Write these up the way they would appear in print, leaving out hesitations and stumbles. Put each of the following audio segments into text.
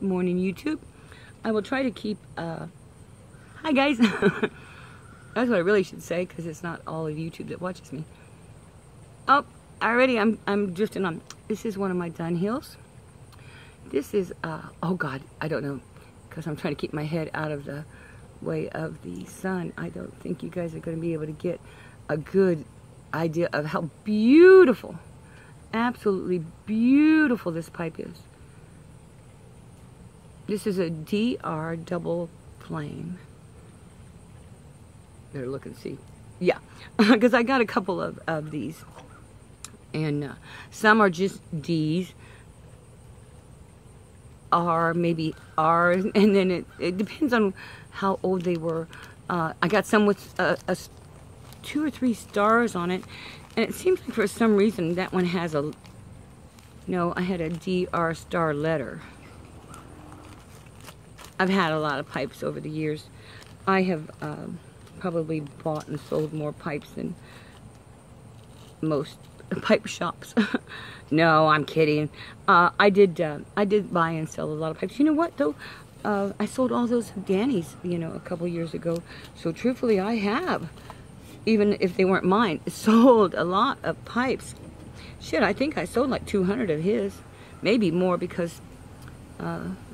Good morning, YouTube. I will try to keep, hi guys. That's what I really should say, because it's not all of YouTube that watches me. Oh, already I'm drifting on. This is one of my dun hills. This is, oh God, I don't know, because I'm trying to keep my head out of the way of the sun. I don't think you guys are going to be able to get a good idea of how beautiful, absolutely beautiful this pipe is. This is a DR double flame. Better look and see. Yeah, because I got a couple of these. And some are just D's. R, maybe R, and then it depends on how old they were. I got some with 2 or 3 stars on it. And it seems like for some reason that one has a... No, I had a DR star letter. I've had a lot of pipes over the years. I have probably bought and sold more pipes than most pipe shops. No, I'm kidding. I did buy and sell a lot of pipes. You know what though? I sold all those Danny's, you know, a couple years ago. So truthfully, I have, even if they weren't mine, sold a lot of pipes. Shit, I think I sold like 200 of his, maybe more, because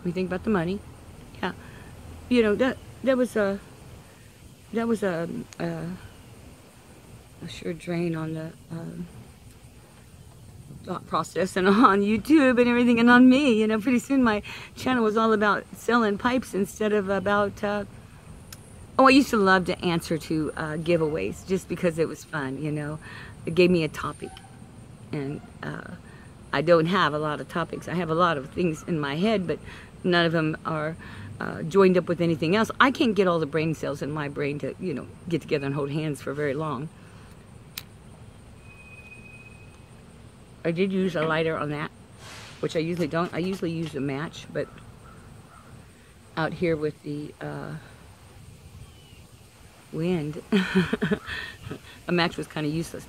we think about the money. Yeah, you know, that was a sure drain on the thought process and on YouTube and everything, and on me. You know, pretty soon my channel was all about selling pipes instead of about oh, I used to love to answer to giveaways just because it was fun. You know, it gave me a topic, and I don't have a lot of topics. I have a lot of things in my head, but none of them are joined up with anything else. I can't get all the brain cells in my brain to, you know, get together and hold hands for very long. I did use a lighter on that, which I usually don't. I usually use a match, but out here with the wind, a match was kind of useless.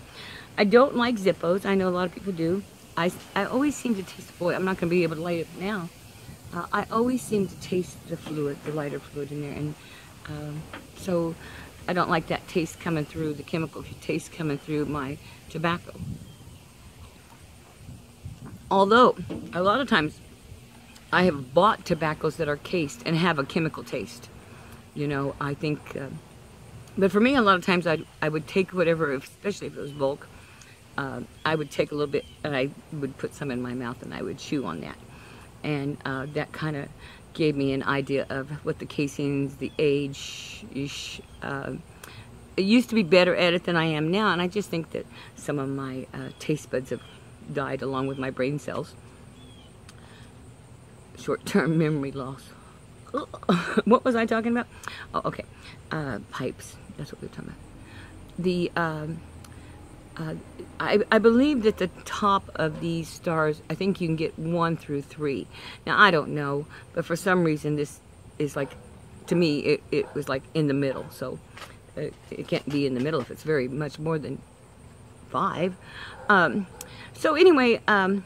I don't like Zippos. I know a lot of people do. I always seem to taste, boy, I'm not going to be able to light it now. I always seem to taste the fluid, the lighter fluid in there, and so I don't like that taste coming through, the chemical taste coming through my tobacco. Although, a lot of times, I have bought tobaccos that are cased and have a chemical taste. You know, I think, but for me, a lot of times I would take whatever, especially if it was bulk, I would take a little bit and I would put some in my mouth and I would chew on that. And that kind of gave me an idea of what the casings, the age. I used to be better at it than I am now, and I just think that some of my taste buds have died along with my brain cells. Short-term memory loss. What was I talking about? Oh, okay. Pipes. That's what we were talking about. The I believe that the top of these stars, I think you can get 1 through 3. Now, I don't know, but for some reason this is like, to me, it was like in the middle. So it can't be in the middle if it's very much more than 5. So anyway, like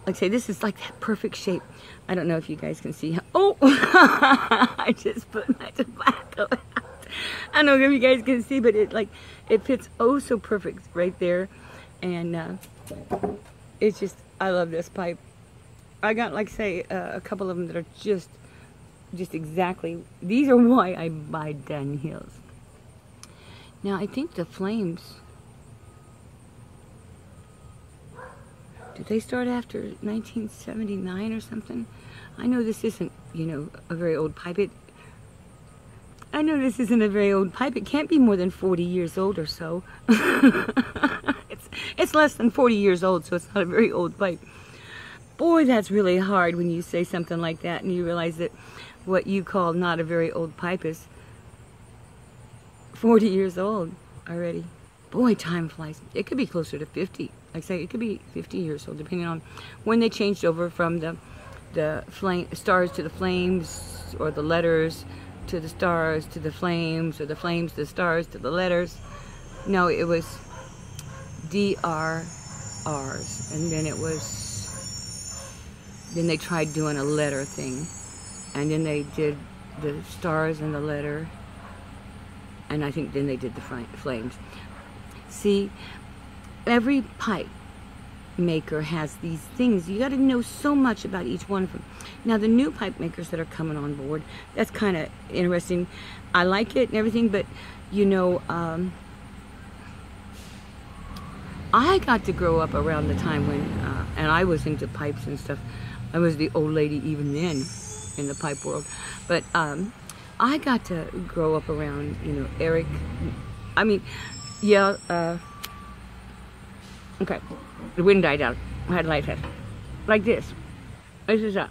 I say, this is like that perfect shape. I don't know if you guys can see how, oh, I just put my tobacco out. I don't know if you guys can see, but it fits oh so perfect right there. And it's just, I love this pipe. I got, like say, a couple of them that are just exactly, these are why I buy dun hills. Now I think the flames, did they start after 1979 or something? I know this isn't, you know, a very old pipe. I know this isn't a very old pipe. It can't be more than 40 years old or so. It's less than 40 years old, so it's not a very old pipe. Boy, that's really hard when you say something like that and you realize that what you call not a very old pipe is 40 years old already. Boy, time flies. It could be closer to 50. Like I say, it could be 50 years old, depending on when they changed over from the stars to the flames, or the letters to the stars to the flames, or the flames to the stars to the letters. No, it was DRRs, and then it was then they tried doing a letter thing, and then they did the stars and the letter, and I think then they did the flames. See, every pipe maker has these things. You got to know so much about each one of them. Now, the new pipe makers that are coming on board, that's kind of interesting. I like it and everything, but you know, I got to grow up around the time when, and I was into pipes and stuff. I was the old lady even then in the pipe world. But I got to grow up around, you know, Eric. I mean, yeah, okay. The wind died out. I had light head. Like this. This is a,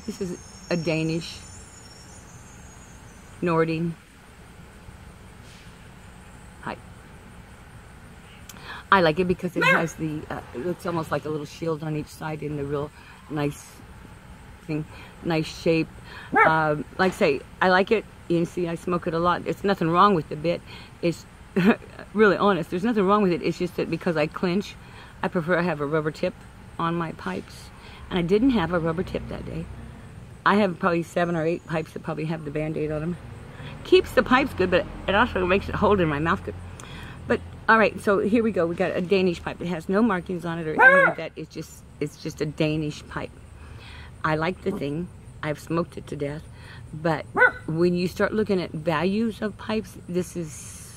this is a Danish Nording pipe. I like it because it has the, it looks almost like a little shield on each side in the real nice thing, nice shape. Like I say, I like it. You can see I smoke it a lot. There's nothing wrong with the bit. It's really honest. There's nothing wrong with it. It's just that because I clinch, I prefer to have a rubber tip on my pipes. And I didn't have a rubber tip that day. I have probably 7 or 8 pipes that probably have the Band-Aid on them. Keeps the pipes good, but it also makes it hold in my mouth good. But all right, so here we go. We got a Danish pipe. It has no markings on it or anything like that. It's just a Danish pipe. I like the thing. I've smoked it to death. But when you start looking at values of pipes, this is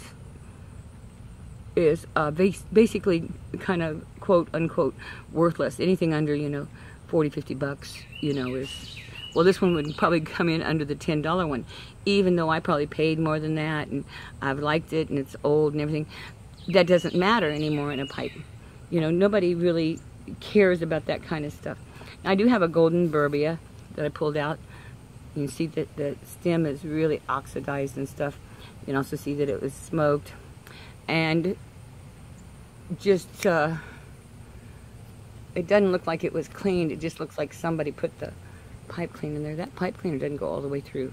basically kind of quote unquote worthless. Anything under, you know, 40, 50 bucks, you know, is, well, this one would probably come in under the $10 one, even though I probably paid more than that, and I've liked it, and it's old and everything. That doesn't matter anymore in a pipe. You know, nobody really cares about that kind of stuff. Now, I do have a golden burbia that I pulled out. You can see that the stem is really oxidized and stuff. You can also see that it was smoked. And just, it doesn't look like it was cleaned. It just looks like somebody put the pipe cleaner in there. That pipe cleaner doesn't go all the way through.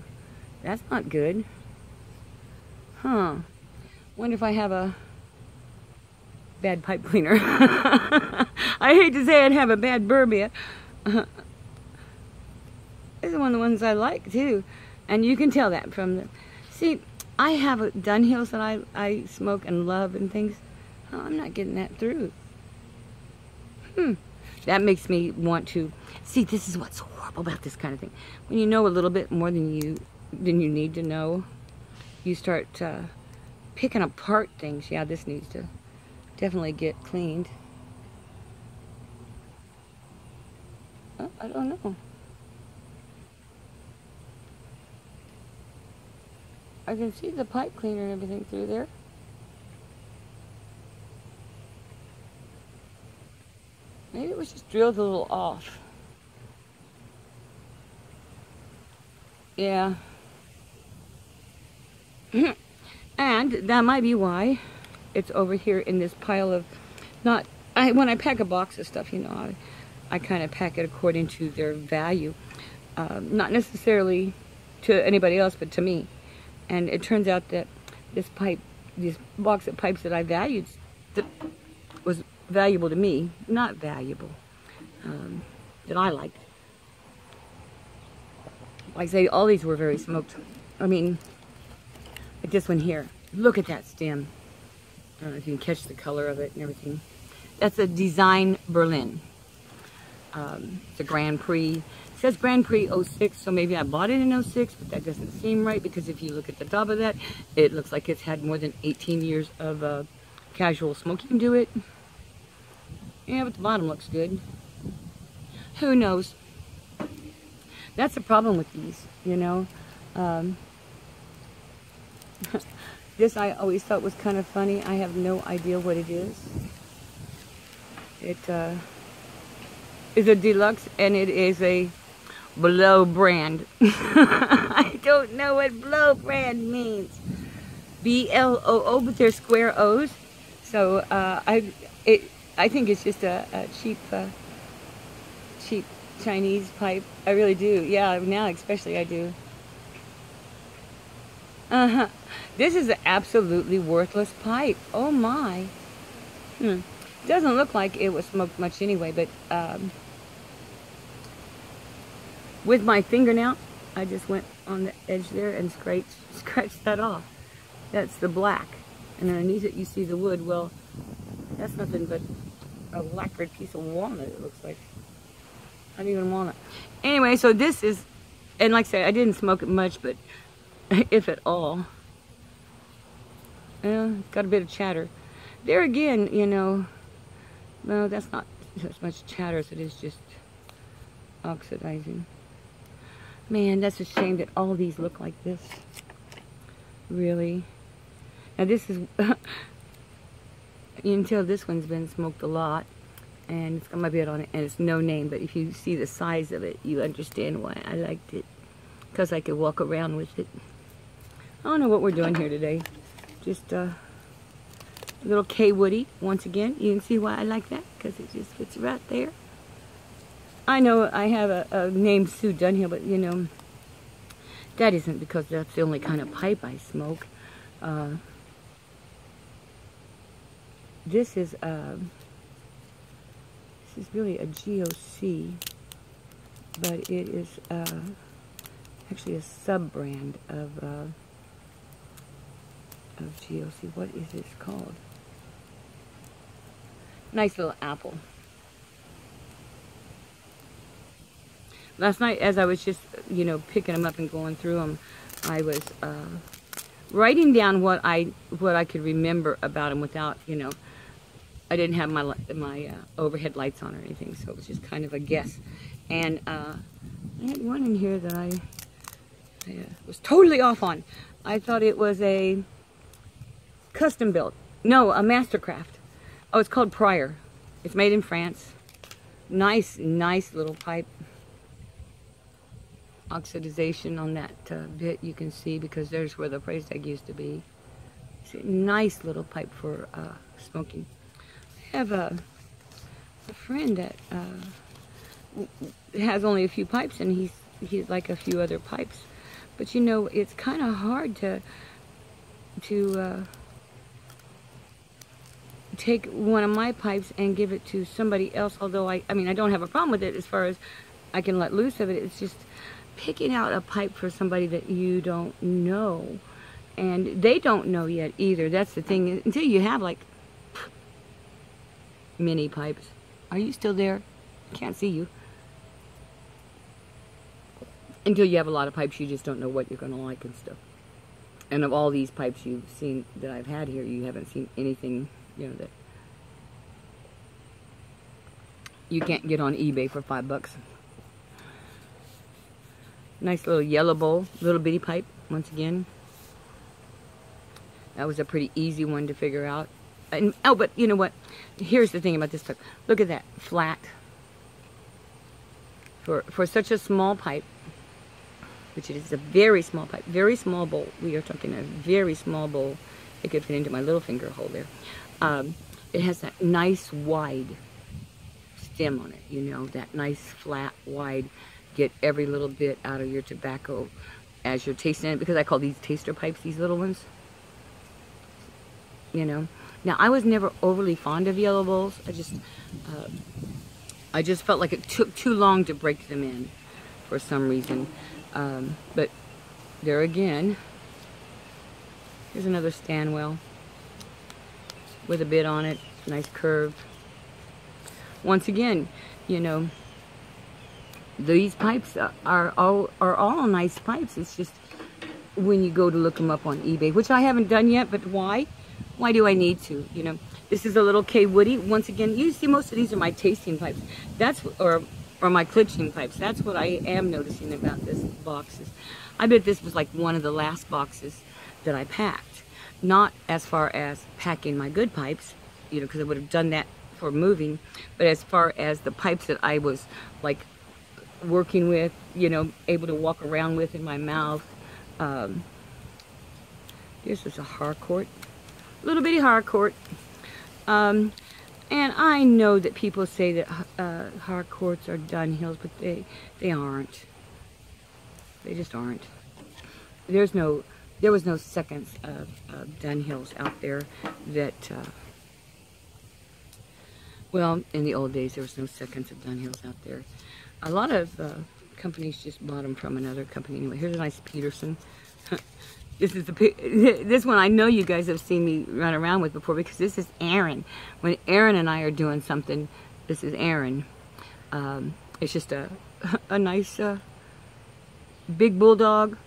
That's not good. Huh. Wonder if I have a bad pipe cleaner. I hate to say I'd have a bad burbia. This is one of the ones I like too. And you can tell that from the... See, I have Dunhills that I smoke and love and things. Oh, I'm not getting that through. That makes me want to... See, this is what's horrible about this kind of thing. When you know a little bit more than you need to know, you start picking apart things. Yeah, this needs to definitely get cleaned. Oh, I don't know. I can see the pipe cleaner and everything through there. Maybe it was just drilled a little off. Yeah. And that might be why it's over here in this pile of, when I pack a box of stuff, you know, I kind of pack it according to their value. Not necessarily to anybody else, but to me. And it turns out that this box of pipes that I valued, that was valuable to me, not valuable, that I liked. Like I say, all these were very smoked. I mean, like this one here. Look at that stem. I don't know if you can catch the color of it and everything. That's a Design Berlin. It's a Grand Prix. It says Grand Prix 06, so maybe I bought it in 06, but that doesn't seem right because if you look at the top of that, it looks like it's had more than 18 years of casual smoking to it. Yeah, but the bottom looks good. Who knows? That's the problem with these, you know. This I always thought was kind of funny. I have no idea what it is. It is a deluxe, and it is a Blow brand. I don't know what Blow brand means. B-L-O-O, but they're square O's. So I think it's just a cheap Chinese pipe. I really do. Yeah, now especially I do. This is an absolutely worthless pipe. Oh my. Doesn't look like it was smoked much anyway, but with my fingernail, I just went on the edge there and scratched that off. That's the black. And underneath it you see the wood. Well, that's nothing but a lacquered piece of walnut, it looks like. Not even walnut. Anyway, so this is, and like I said, I didn't smoke it much, but if at all. Got a bit of chatter. There again, you know, no, that's not as much chatter as it is just oxidizing. Man, that's a shame that all these look like this. Really. Now this is, you can tell this one's been smoked a lot. And it's got my bit on it, and it's no name, but if you see the size of it, you understand why I liked it. Because I could walk around with it. I don't know what we're doing here today. Just a little K Woody, once again. You can see why I like that, because it just fits right there. I know I have a name Sue Dunhill, but you know, that isn't because that's the only kind of pipe I smoke. This is really a GOC, but it is actually a sub-brand of GOC. What is this called? Nice little apple. Last night, as I was just, you know, picking them up and going through them, I was writing down what I could remember about them without, you know, I didn't have my overhead lights on or anything, so it was just kind of a guess. And I had one in here that I was totally off on. I thought it was a custom built. No, a Mastercraft. Oh, it's called Pryor. It's made in France. Nice, nice little pipe. Oxidization on that bit you can see, because there's where the price tag used to be. See, nice little pipe for smoking. I have a friend that has only a few pipes, and he's like a few other pipes. But you know, it's kind of hard to take one of my pipes and give it to somebody else. Although I mean, I don't have a problem with it as far as I can let loose of it. It's just picking out a pipe for somebody that you don't know, and they don't know yet either. That's the thing. Until you have like mini pipes. Are you still there? Can't see you. Until you have a lot of pipes, you just don't know what you're going to like and stuff. And of all these pipes you've seen that I've had here, you haven't seen anything, you know, that you can't get on eBay for $5. Nice little yellow bowl, little bitty pipe, once again. That was a pretty easy one to figure out. And, oh, but you know what? Here's the thing about this pipe. Look at that, flat. For such a small pipe, which it is a very small pipe, very small bowl. We are talking a very small bowl. It could fit into my little finger hole there. It has that nice wide stem on it, you know, that nice flat wide. Get every little bit out of your tobacco as you're tasting it, because I call these taster pipes, these little ones. You know. Now, I was never overly fond of yellow bowls. I just felt like it took too long to break them in for some reason. But there again, here's another Stanwell with a bit on it, nice curve. Once again, you know, these pipes are all nice pipes. It's just when you go to look them up on eBay, which I haven't done yet, but why? Why do I need to? You know, this is a little K Woody. Once again, you see most of these are my tasting pipes. That's or my clitching pipes. That's what I am noticing about this boxes. I bet this was like one of the last boxes that I packed. Not as far as packing my good pipes, you know, because I would have done that for moving, but as far as the pipes that I was like working with, you know, able to walk around with in my mouth. This is a Harcourt. Little bitty Harcourt. And I know that people say that Harcourts are Dunhills, but they aren't. They just aren't. There was no seconds of Dunhills out there that, well, in the old days there was no seconds of Dunhills out there. A lot of company's just bought them from another company. Anyway, here's a nice Peterson. This is this one I know you guys have seen me run around with before, because this is Aaron. When Aaron and I are doing something, this is Aaron. It's just a nice big bulldog.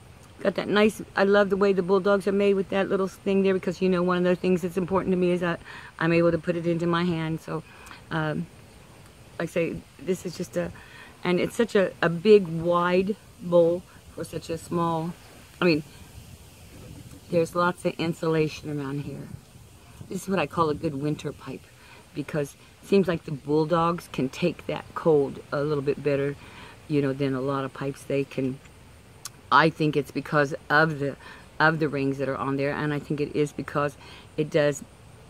Got that nice, I love the way the bulldogs are made with that little thing there, because, you know, one of the things that's important to me is that I'm able to put it into my hand. So, like I say, this is just and it's such a big, wide bowl for such a small, I mean, there's lots of insulation around here. This is what I call a good winter pipe, because it seems like the bulldogs can take that cold a little bit better, you know, than a lot of pipes they can. I think it's because of the rings that are on there, and I think it is because it does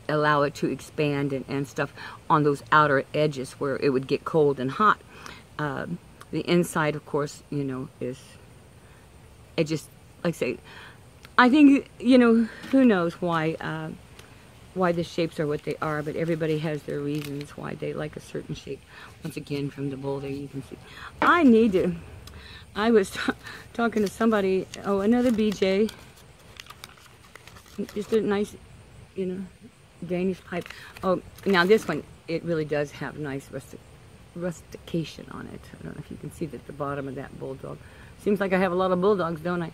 allow it to expand and stuff on those outer edges where it would get cold and hot. The inside, of course, you know, it just, like I say, I think, you know, who knows why the shapes are what they are, but everybody has their reasons why they like a certain shape. Once again, from the bowl there, you can see. I was talking to somebody, oh, another BJ, just a nice, you know, Danish pipe. Oh, now this one, it really does have nice rustication on it. I don't know if you can see that at the bottom of that bulldog. Seems like I have a lot of bulldogs, don't I?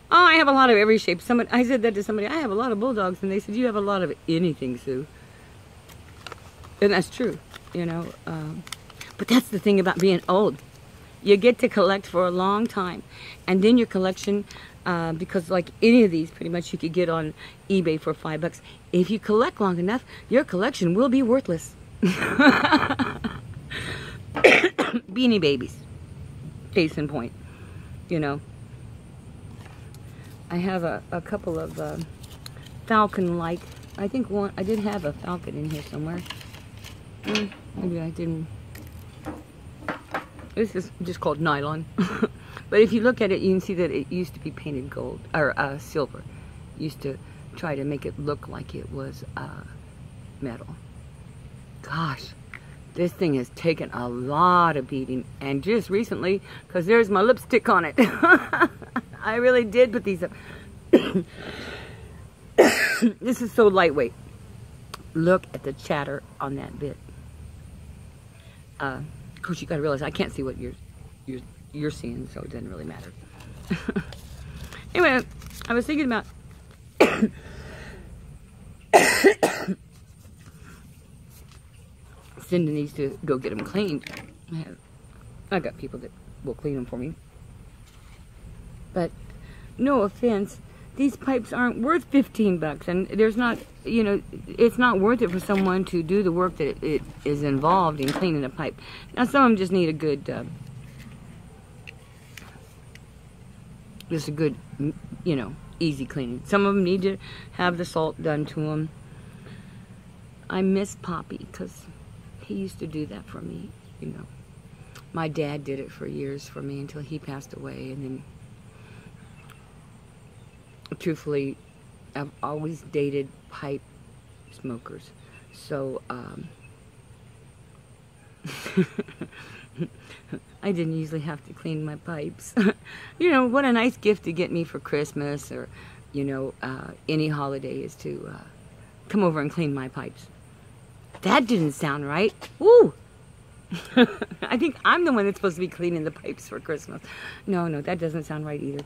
Oh, I have a lot of every shape. I said that to somebody, I have a lot of bulldogs, and they said, you have a lot of anything, Sue. And that's true, you know. But that's the thing about being old. You get to collect for a long time, and then your collection, because like any of these, pretty much you could get on eBay for $5. If you collect long enough, your collection will be worthless. Beanie Babies, case in point, you know. I have a couple of falcon-like. I think I did have a falcon in here somewhere. Maybe I didn't. This is just called nylon. But if you look at it, you can see that it used to be painted gold, or silver. Used to try to make it look like it was metal. Gosh, this thing has taken a lot of beating. And just recently, because there's my lipstick on it. I really did put these up. This is so lightweight. Look at the chatter on that bit. Of course, you gotta realize I can't see what you're seeing, so it doesn't really matter. Anyway, I was thinking about sending these to go get them cleaned. I got people that will clean them for me. But no offense, these pipes aren't worth $15, and there's not, you know, it's not worth it for someone to do the work that it is involved in cleaning a pipe. Now, some of them just need a good, just a good, you know, easy cleaning. Some of them need to have the salt done to them. I miss Poppy, because he used to do that for me, you know. My dad did it for years for me until he passed away, and then truthfully, I've always dated pipe smokers, so I didn't usually have to clean my pipes. You know, what a nice gift to get me for Christmas, or, you know, any holiday, is to come over and clean my pipes. That didn't sound right. Woo! I think I'm the one that's supposed to be cleaning the pipes for Christmas. No, that doesn't sound right either.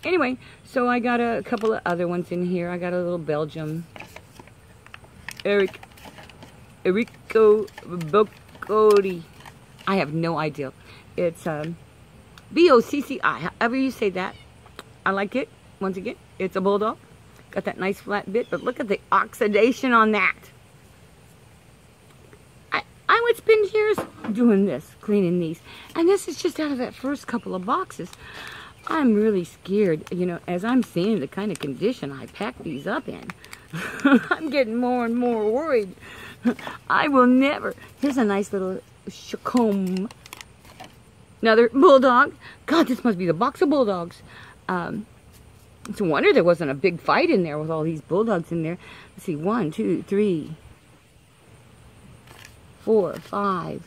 Anyway, so I got a couple of other ones in here. I got a little Belgium. Erico Boccoli. I have no idea. It's B-O-C-C-I, however you say that. I like it. Once again, it's a bulldog. Got that nice flat bit, but look at the oxidation on that. I would spend years doing this, cleaning these. And this is just out of that first couple of boxes. I'm really scared, you know, as I'm seeing the kind of condition I pack these up in. I'm getting more and more worried. I will never. Here's a nice little Chacombe. Another bulldog. God, this must be the box of bulldogs. It's a wonder there wasn't a big fight in there with all these bulldogs in there. Let's see, 1, 2, 3, 4, 5,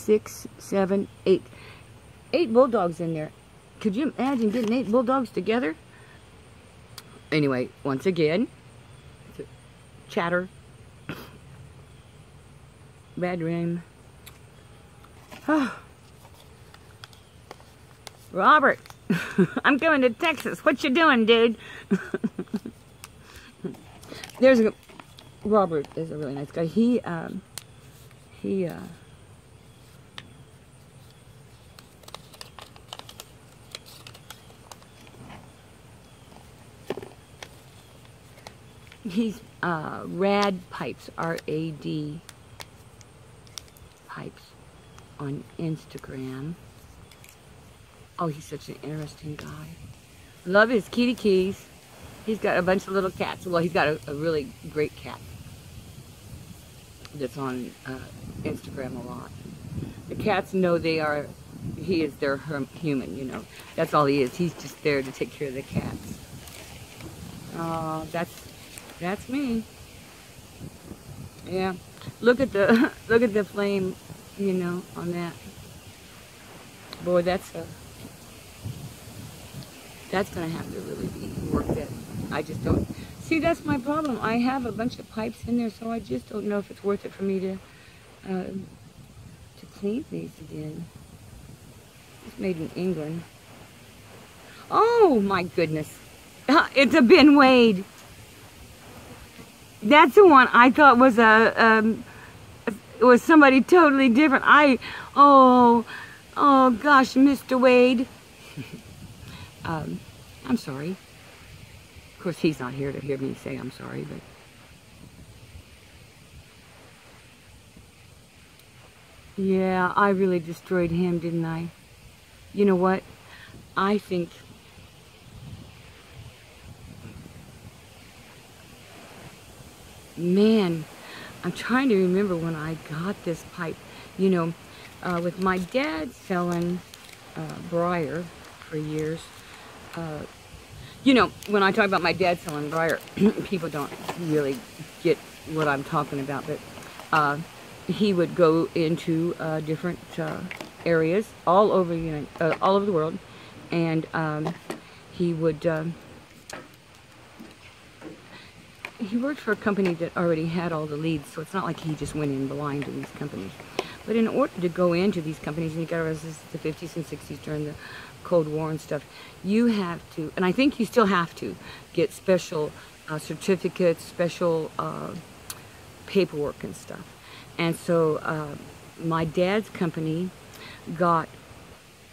6, 7, 8. 8 bulldogs in there. Could you imagine getting 8 bulldogs together? Anyway, once again, chatter, bad dream. Robert, I'm going to Texas. What you doing, dude? There's a Robert is a really nice guy. He's Rad Pipes, R-A-D Pipes on Instagram. Oh, he's such an interesting guy. Love his kitty keys. He's got a bunch of little cats. Well, he's got a really great cat that's on Instagram a lot. The cats know he is their human, you know. That's all he is. He's just there to take care of the cats. Oh, that's me. Yeah. Look at the flame, you know, on that. Boy, that's gonna have to really be worked at. I just don't see. That's my problem. I have a bunch of pipes in there, so I just don't know if it's worth it for me to clean these again. It's made in England. Oh my goodness! It's a Ben Wade. That's the one I thought was was somebody totally different. Oh gosh, Mr. Wade. I'm sorry. Of course, he's not here to hear me say I'm sorry, but yeah, I really destroyed him, didn't I? You know what? I think man, I'm trying to remember when I got this pipe. You know, with my dad selling briar for years. You know, when I talk about my dad selling briar, people don't really get what I'm talking about, but he would go into different areas all over the world, and he would he worked for a company that already had all the leads, so it's not like he just went in blind to these companies. But in order to go into these companies, and you got to resist the 50s and 60s during the Cold War and stuff, you have to, and I think you still have to, get special certificates, special paperwork and stuff. And so my dad's company got,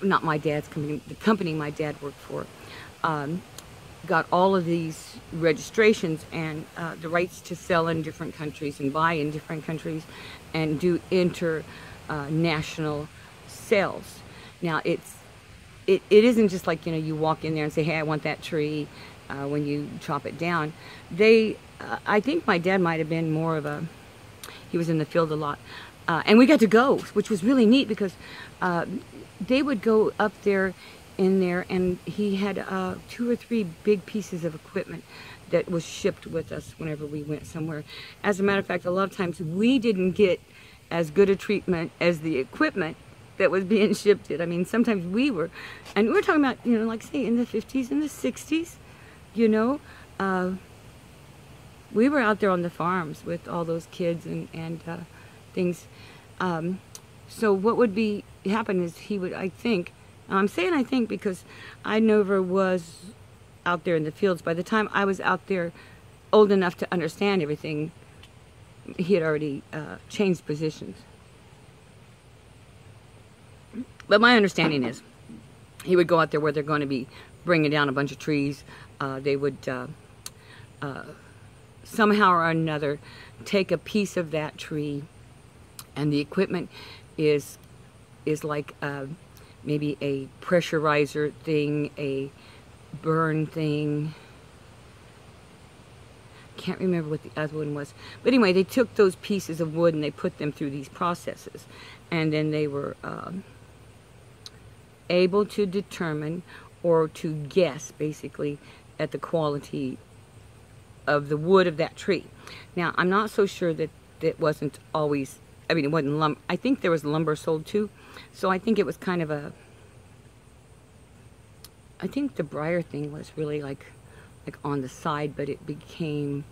not my dad's company, the company my dad worked for, got all of these registrations and the rights to sell in different countries and buy in different countries and do international sales. Now it isn't just like, you know, you walk in there and say, hey, I want that tree when you chop it down. I think my dad might have been more of a, he was in the field a lot. And we got to go, which was really neat because they would go up there in there, and he had 2 or 3 big pieces of equipment that was shipped with us whenever we went somewhere. As a matter of fact, a lot of times we didn't get as good a treatment as the equipment that was being shipped. I mean, sometimes we were, and we were talking about, you know, like say in the 50s and the 60s, you know, we were out there on the farms with all those kids and things. So what would happen is he would, I think, I'm saying I think because I never was out there in the fields. By the time I was out there old enough to understand everything, he had already changed positions. But my understanding is he would go out there where they're going to be bringing down a bunch of trees. They would somehow or another take a piece of that tree, and the equipment is like maybe a pressurizer thing, a burn thing. Can't remember what the other one was. But anyway, they took those pieces of wood and they put them through these processes. And then they were able to determine or to guess, basically, at the quality of the wood of that tree. Now, I'm not so sure that it wasn't always I mean, it wasn't lumber. I think there was lumber sold too. So I think it was kind of a, I think the Briar thing was really like on the side, but it became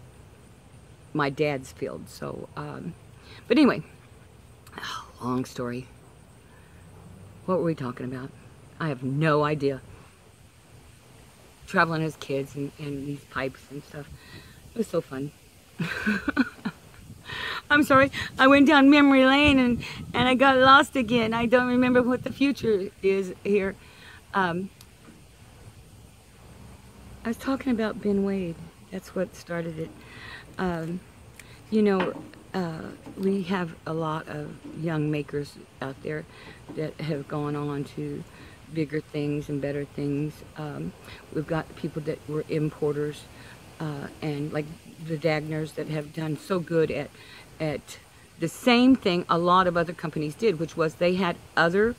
my dad's field. So, but anyway, long story. What were we talking about? I have no idea. Traveling as kids and these pipes and stuff. It was so fun. I'm sorry, I went down memory lane and I got lost again. I don't remember what the future is here. I was talking about Ben Wade. That's what started it. You know, we have a lot of young makers out there that have gone on to bigger things and better things. We've got people that were importers and like the Dagners that have done so good at the same thing a lot of other companies did, which was they had other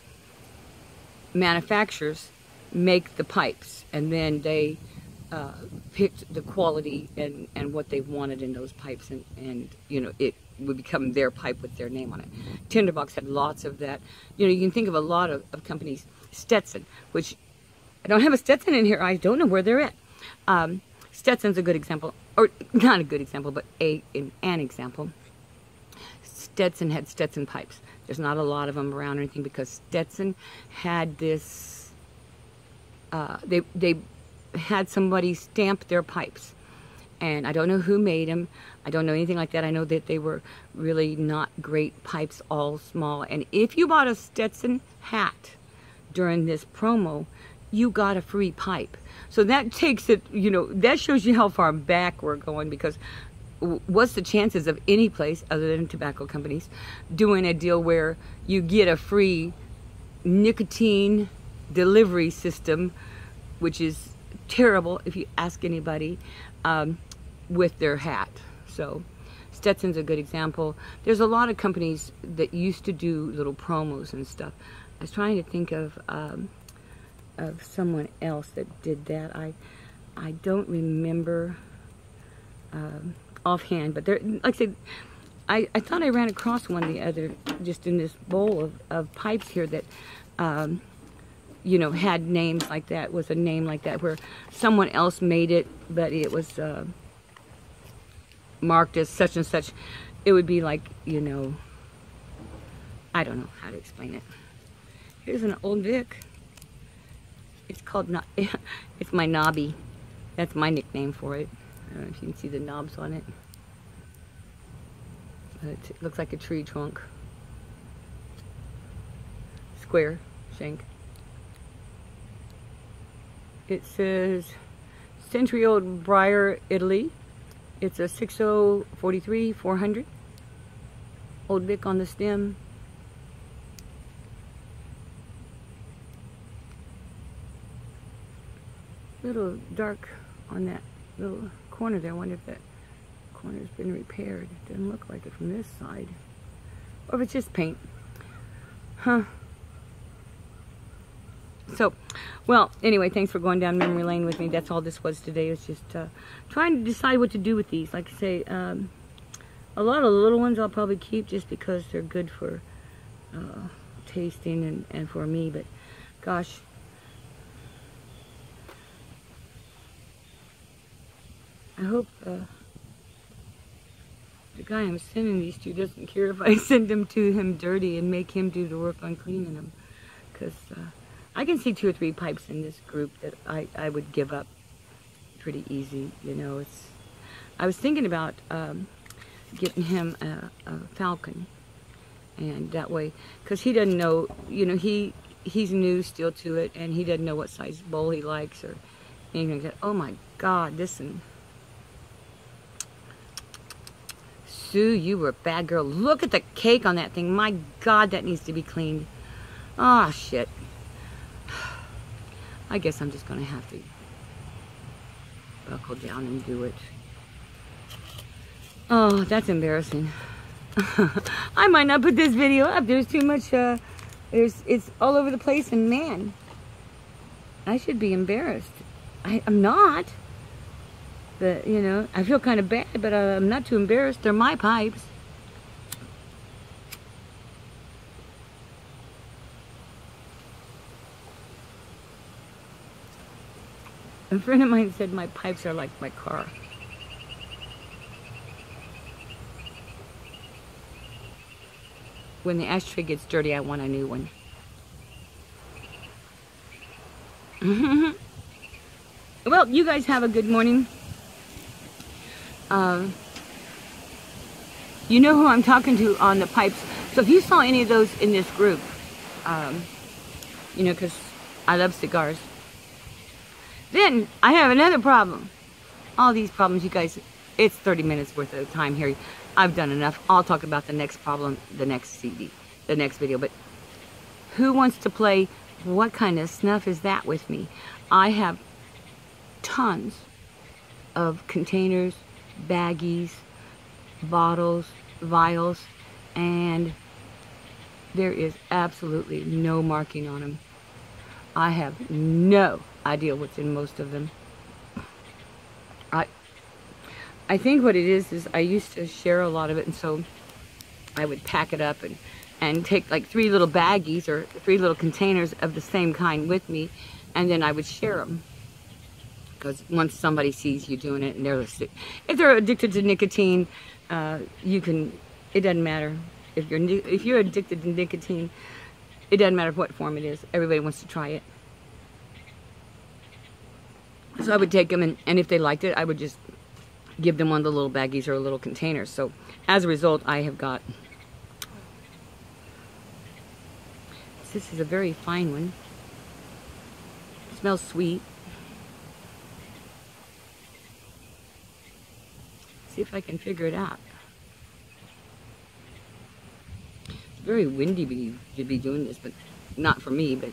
manufacturers make the pipes, and then they picked the quality and what they wanted in those pipes, and you know, it would become their pipe with their name on it. Tinderbox had lots of that. You know, you can think of a lot of companies. Stetson, which I don't have a Stetson in here. I don't know where they're at. Stetson's a good example, or not a good example, but an example. Stetson had Stetson pipes. There's not a lot of them around or anything because Stetson had this, they had somebody stamp their pipes. And I don't know who made them. I don't know anything like that. I know that they were really not great pipes, all small. And if you bought a Stetson hat during this promo, you got a free pipe. So that takes it, you know, that shows you how far back we're going, because what's the chances of any place other than tobacco companies doing a deal where you get a free nicotine delivery system, which is terrible if you ask anybody, with their hat. So Stetson's a good example. There's a lot of companies that used to do little promos and stuff. I was trying to think of someone else that did that. I don't remember offhand, but there, like I said, I thought I ran across one the other, just in this bowl of pipes here that, you know, had names like that, was a name like that, where someone else made it, but it was marked as such and such. It would be like, you know, I don't know how to explain it. Here's an old Vic. It's called, it's my knobby. That's my nickname for it. I don't know if you can see the knobs on it. But it looks like a tree trunk. Square shank. It says Century Old Briar, Italy. It's a 6043 400. Old Vic on the stem. Little dark on that little corner there. I wonder if that corner's been repaired. It doesn't look like it from this side. Or if it's just paint. Huh. So, well, anyway, thanks for going down memory lane with me. That's all this was today. It's just trying to decide what to do with these. Like I say, a lot of the little ones I'll probably keep just because they're good for tasting and for me. But, gosh, I hope the guy I'm sending these to doesn't care if I send them to him dirty and make him do the work on cleaning them. Because I can see 2 or 3 pipes in this group that I would give up pretty easy. You know, it's. I was thinking about getting him a Falcon, and that way, because he doesn't know. You know, he's new still to it, and he doesn't know what size bowl he likes or anything like that. Oh my God, listen. Sue, you were a bad girl. Look at the cake on that thing. My God, that needs to be cleaned. Oh, shit. I guess I'm just going to have to buckle down and do it. Oh, that's embarrassing. I might not put this video up. There's too much, it's all over the place, and man, I should be embarrassed. I'm not. But, you know, I feel kind of bad, but I'm not too embarrassed. They're my pipes. A friend of mine said my pipes are like my car. When the ashtray gets dirty, I want a new one. Well, you guys have a good morning. You know who I'm talking to on the pipes. So if you saw any of those in this group, you know, because I love cigars. Then I have another problem. All these problems, you guys, it's 30 minutes worth of time here. I've done enough. I'll talk about the next problem, the next CD, the next video. But who wants to play What Kind of Snuff Is That with me? I have tons of containers, baggies, bottles, vials, and there is absolutely no marking on them. I have no idea what's in most of them. I think what it is I used to share a lot of it, and so I would pack it up and take like 3 little baggies or 3 little containers of the same kind with me, and then I would share them. Because once somebody sees you doing it, and if they're addicted to nicotine, you can. It doesn't matter if you're addicted to nicotine. It doesn't matter what form it is. Everybody wants to try it. So I would take them, and if they liked it, I would just give them one of the little baggies or little containers. So as a result, I have got. This is a very fine one. It smells sweet. See if I can figure it out. It's very windy to be doing this, but not for me. But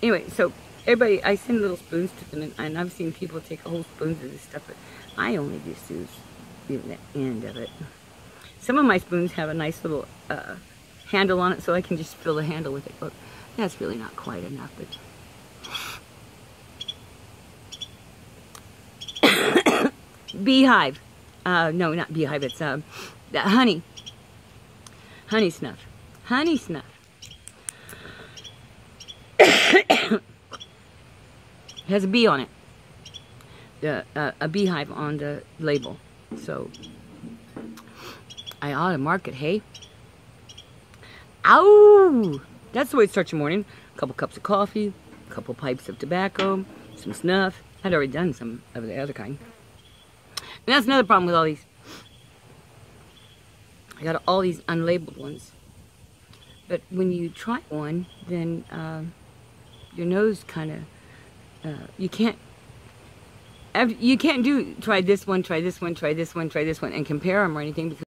anyway, so everybody, I send little spoons to them, and I've seen people take whole spoons of this stuff, but I only just use the end of it. Some of my spoons have a nice little handle on it, so I can just fill the handle with it. But that's really not quite enough. But beehive. No, not beehive, it's honey. Honey snuff. Honey snuff. It has a bee on it. A beehive on the label. So, I ought to mark it, hey? Ow! That's the way it starts your morning. A couple cups of coffee, a couple pipes of tobacco, some snuff. I'd already done some of the other kind. And that's another problem with all these. I got all these unlabeled ones. But when you try one, then your nose kind of, you can't try this one, try this one, try this one, try this one, and compare them or anything, because